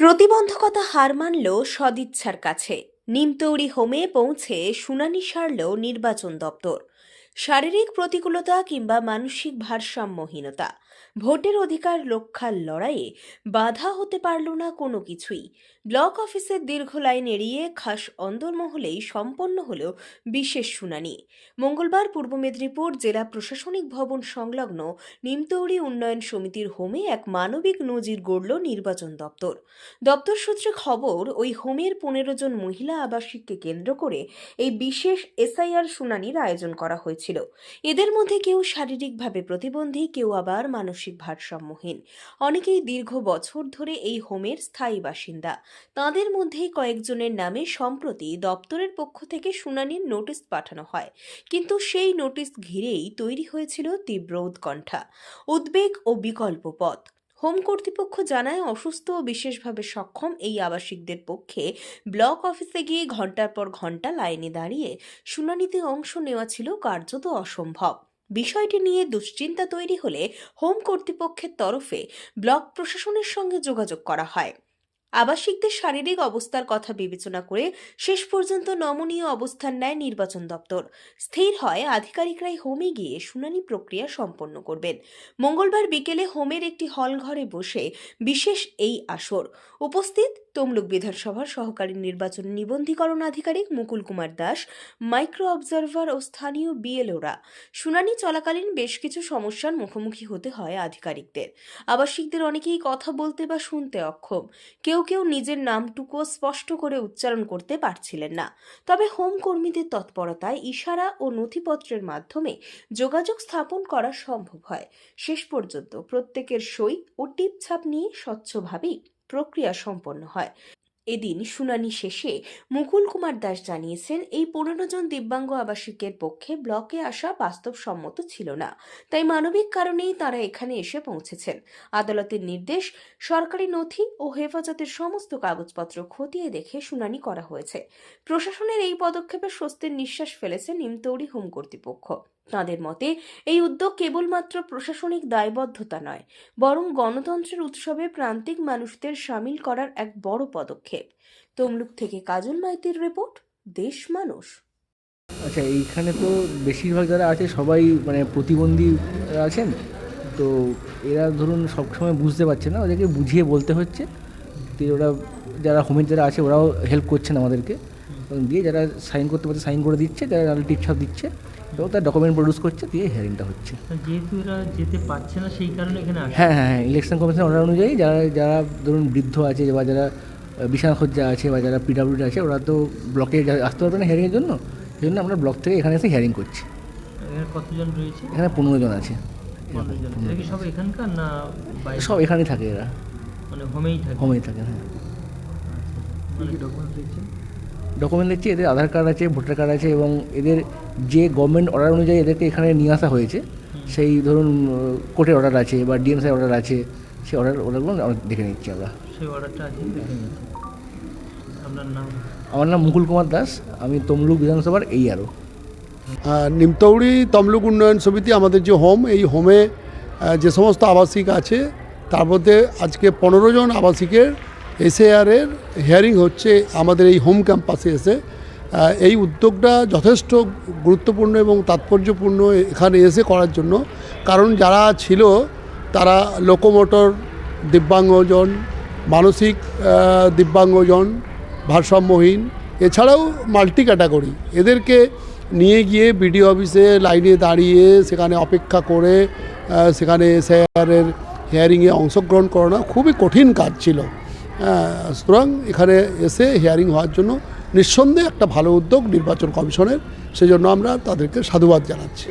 প্রতিবন্ধকতা হার মানল সদিচ্ছার কাছে। নিমতৌড়ি হোমে পৌঁছে শুনানি সারল নির্বাচন দপ্তর। শারীরিক প্রতিকূলতা কিংবা মানসিক ভারসাম্যহীনতা, ভোটের অধিকার রক্ষার লড়াইয়ে বাধা হতে পারল না কোনো কিছুই। ব্লক অফিসের দীর্ঘ লাইন এড়িয়ে খাস অন্দরমহলেই সম্পন্ন হল বিশেষ শুনানি। মঙ্গলবার পূর্ব মেদিনীপুর জেলা প্রশাসনিক ভবন সংলগ্ন নিমতৌড়ি উন্নয়ন সমিতির হোমে এক মানবিক নজির গড়ল নির্বাচন দপ্তর। দপ্তর সূত্রে খবর, ওই হোমের 15 জন মহিলা আবাসিককে কেন্দ্র করে এই বিশেষ এসআইআর শুনানির আয়োজন করা হয়েছিল। এদের মধ্যে কেউ শারীরিকভাবে প্রতিবন্ধী, কেউ আবার মানসিক ভারসাম্যহীন। অনেকেই দীর্ঘ বছর ধরে এই হোমের স্থায়ী বাসিন্দা। তাদের মধ্যেই কয়েকজনের নামে সম্প্রতি দপ্তরের পক্ষ থেকে শুনানির নোটিশ পাঠানো হয়, কিন্তু সেই নোটিশ ঘিরেই তৈরি হয়েছিল তীব্র উৎকণ্ঠা, উদ্বেগ ও বিকল্প পথ। হোম কর্তৃপক্ষ জানায়, অসুস্থ ও বিশেষভাবে সক্ষম এই আবাসিকদের পক্ষে ব্লক অফিসে গিয়ে ঘন্টার পর ঘন্টা লাইনে দাঁড়িয়ে শুনানিতে অংশ নেওয়া ছিল কার্যত অসম্ভব। বিষয়টি নিয়ে দুশ্চিন্তা তৈরি হলে হোম কর্তৃপক্ষের তরফে ব্লক প্রশাসনের সঙ্গে যোগাযোগ করা হয়। আবাসিকদের শারীরিক অবস্থার কথা বিবেচনা করে শেষ পর্যন্ত নমনীয় অবস্থান নেয় নির্বাচন দপ্তর। স্থির হয় আধিকারিকরাই হোমে গিয়ে শুনানি প্রক্রিয়া সম্পন্ন করবেন। মঙ্গলবার বিকেলে হোমের একটি হল ঘরে বসে বিশেষ এই আসর। উপস্থিত তমলুক বিধানসভার সহকারী নির্বাচন নিবন্ধীকরণ আধিকারিক মুকুল কুমার দাস, মাইক্রো অবজারভার ও স্থানীয় বিএলওরা। শুনানি চলাকালীন বেশ কিছু সমস্যার মুখোমুখি হতে হয় আধিকারিকদের। আবাসিকদের অনেকেই কথা বলতে বা শুনতে অক্ষম, কেউ নিজের নামটুকুও স্পষ্ট করে উচ্চারণ করতে পারছিলেন না। তবে হোম কর্মীদের তৎপরতায় ইশারা ও নথিপত্রের মাধ্যমে যোগাযোগ স্থাপন করা সম্ভব হয়। শেষ পর্যন্ত প্রত্যেকের সই ও টিপছাপ নিয়ে স্বচ্ছভাবেই প্রক্রিয়া সম্পন্ন হয়। এদিন শুনানি শেষে মুকুল কুমার দাস জানিয়েছেন, এই 15 জন দিব্যাঙ্গ আবাসিকের পক্ষে ব্লকে আসা বাস্তবসম্মত ছিল না, তাই মানবিক কারণেই তারা এখানে এসে পৌঁছেছেন। আদালতের নির্দেশ, সরকারি নথি ও হেফাজতের সমস্ত কাগজপত্র খতিয়ে দেখে শুনানি করা হয়েছে। প্রশাসনের এই পদক্ষেপে স্বস্তির নিঃশ্বাস ফেলেছে নিমতৌড়ি হোম কর্তৃপক্ষ। তাঁদের মতে, এই উদ্যোগ কেবলমাত্র প্রশাসনিক দায়বদ্ধতা নয়, বরং গণতন্ত্রের উৎসবে প্রান্তিক মানুষদের সামিল করার এক বড় পদক্ষেপ। তমলুক থেকে কাজল মাইতির রিপোর্ট, দেশ মানুষ। আচ্ছা, এইখানে তো বেশিরভাগ যারা আছে সবাই প্রতিবন্ধী আছেন, তো এরা ধরুন সবসময় বুঝতে পারছে না, ওদেরকে বুঝিয়ে বলতে হচ্ছে। তো ওরা যারা হোমের যারা আছে ওরাও হেল্প করছেন আমাদেরকে, দিয়ে যারা সাইন করতে পারছে সাইন করে দিচ্ছে, যারা টিপছাপ দিচ্ছে, তো তার ডকুমেন্ট প্রডিউস করছে, দিয়ে হিয়ারিংটা হচ্ছে। যেহেতু এরা যেতে পারছে না সেই কারণে এখানে আসে। হ্যাঁ, ইলেকশন কমিশন অর্ডার অনুযায়ী যারা ধরুন বৃদ্ধ আছে বা যারা বিছানাখজ্জা আছে বা যারা পিডাব্লিউডি আছে, ওরা তো ব্লকে আসতে পারবে না হিয়ারিংয়ের জন্য। সেই জন্য আমরা ব্লক থেকে এখানে এসে হিয়ারিং করছি। এখানে কতজন রয়েছে? এখানে 15 জন আছে। 15 জন। এরা কি সব এখানকার না বাইরে? সব এখানেই থাকে, এরা হোমেই থাকে। হ্যাঁ, ডকুমেন্ট দিচ্ছি, এদের আধার কার্ড আছে, ভোটার কার্ড আছে, এবং এদের যে গভর্নমেন্ট অর্ডার অনুযায়ী এদেরকে এখানে নিয়ে আসা হয়েছে, সেই ধরুন কোর্টের অর্ডার আছে বা ডিএমসি অর্ডার আছে, সেই অর্ডারগুলো দেখে নিচ্ছি আমরা। সেই অর্ডারটা আছে দেখে নিচ্ছি। আপনার নাম? আমার নাম মুকুল কুমার দাস, আমি তমলুক বিধানসভার এই আরও। নিমতৌড়ি তমলুক উন্নয়ন সমিতি আমাদের যে হোম, এই হোমে যে সমস্ত আবাসিক আছে তার মধ্যে আজকে 15 জন আবাসিকের এসএআরের হিয়ারিং হচ্ছে আমাদের এই হোম ক্যাম্পাসে এসে। এই উদ্যোগটা যথেষ্ট গুরুত্বপূর্ণ এবং তাৎপর্যপূর্ণ এখানে এসে করার জন্য, কারণ যারা ছিল তারা লোকোমোটর দিব্যাঙ্গজন, মানসিক দিব্যাঙ্গজন, ভারসাম্যহীন, এছাড়াও মাল্টি ক্যাটাগরি, এদেরকে নিয়ে গিয়ে বিডিও অফিসে লাইনে দাঁড়িয়ে সেখানে অপেক্ষা করে সেখানে এসআইআরের হিয়ারিংয়ে অংশগ্রহণ করানো খুবই কঠিন কাজ ছিল। সুতরাং এখানে এসে হিয়ারিং হওয়ার জন্য নিঃসন্দেহে একটা ভালো উদ্যোগ নির্বাচন কমিশনের, সেজন্য আমরা তাদেরকে সাধুবাদ জানাচ্ছি।